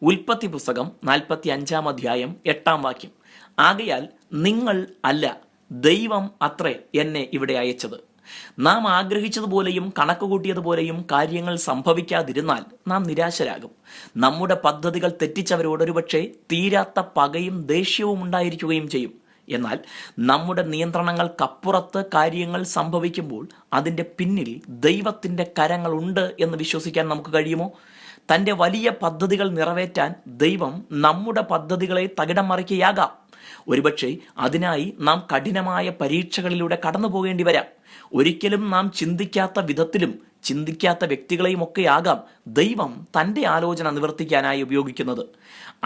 ഉൽപ്പത്തി പുസ്തകം 45 8 ആകയാൽ നിങ്ങൾ അല്ല, ദൈവം അത്രേ എന്നെ ഇവിടെ അയച്ചത്. നാം ആഗ്രഹിച്ചതുപോലെയും കണക്ക് കൂട്ടിയതുപോലെയും കാര്യങ്ങൾ സംഭവിക്കാതിരുന്നാൽ നാം നിരാശരാകും. നമ്മുടെ പദ്ധതികൾ തെറ്റിച്ചവരോട് ഒരുപക്ഷെ തീരാത്ത പകയും ദേഷ്യവും ഉണ്ടായിരിക്കുകയും ചെയ്യും. എന്നാൽ നമ്മുടെ നിയന്ത്രണങ്ങൾക്കപ്പുറത്ത് കാര്യങ്ങൾ സംഭവിക്കുമ്പോൾ അതിൻ്റെ പിന്നിൽ ദൈവത്തിൻ്റെ കരങ്ങളുണ്ട് എന്ന് വിശ്വസിക്കാൻ നമുക്ക് കഴിയുമോ? തൻ്റെ വലിയ പദ്ധതികൾ നിറവേറ്റാൻ ദൈവം നമ്മുടെ പദ്ധതികളെ തകിടം മറിക്കുകയാകാം. ഒരുപക്ഷെ അതിനായി നാം കഠിനമായ പരീക്ഷകളിലൂടെ കടന്നു പോകേണ്ടി വരാം. ഒരിക്കലും നാം ചിന്തിക്കാത്ത വിധത്തിലും ചിന്തിക്കാത്ത വ്യക്തികളെയും ഒക്കെ ആകാം ദൈവം തൻ്റെ ആലോചന നിവർത്തിക്കാനായി ഉപയോഗിക്കുന്നത്.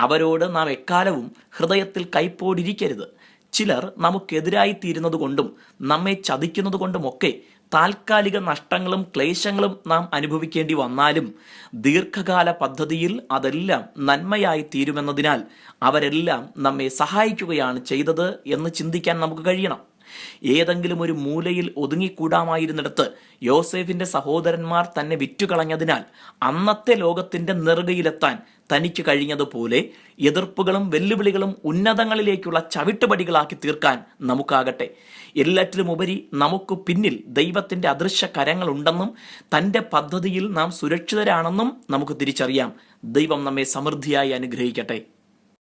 അവരോട് നാം എക്കാലവും ഹൃദയത്തിൽ കൈപ്പോടിരിക്കരുത്. ചിലർ നമുക്കെതിരായി തീരുന്നത് കൊണ്ടും നമ്മെ ചതിക്കുന്നത് കൊണ്ടുമൊക്കെ താൽക്കാലിക നഷ്ടങ്ങളും ക്ലേശങ്ങളും നാം അനുഭവിക്കേണ്ടി വന്നാലും ദീർഘകാല പദ്ധതിയിൽ അതെല്ലാം നന്മയായി തീരുമെന്നതിനാൽ അവരെല്ലാം നമ്മെ സഹായിക്കുകയാണ് ചെയ്തത് എന്ന് ചിന്തിക്കാൻ നമുക്ക് കഴിയണം. ഏതെങ്കിലും ഒരു മൂലയിൽ ഒതുങ്ങിക്കൂടാമായിരുന്നിടത്ത് യോസേഫിന്റെ സഹോദരന്മാർ തന്നെ വിറ്റുകളഞ്ഞതിനാൽ അന്നത്തെ ലോകത്തിന്റെ നെറുകയിലെത്താൻ തനിക്ക് കഴിഞ്ഞതുപോലെ എതിർപ്പുകളും വെല്ലുവിളികളും ഉന്നതങ്ങളിലേക്കുള്ള ചവിട്ടുപടികളാക്കി തീർക്കാൻ നമുക്കാകട്ടെ. എല്ലാറ്റിലും ഉപരി നമുക്ക് പിന്നിൽ ദൈവത്തിന്റെ അദൃശ്യ കരങ്ങളുണ്ടെന്നും തൻ്റെ പദ്ധതിയിൽ നാം സുരക്ഷിതരാണെന്നും നമുക്ക് തിരിച്ചറിയാം. ദൈവം നമ്മെ സമൃദ്ധിയായി അനുഗ്രഹിക്കട്ടെ.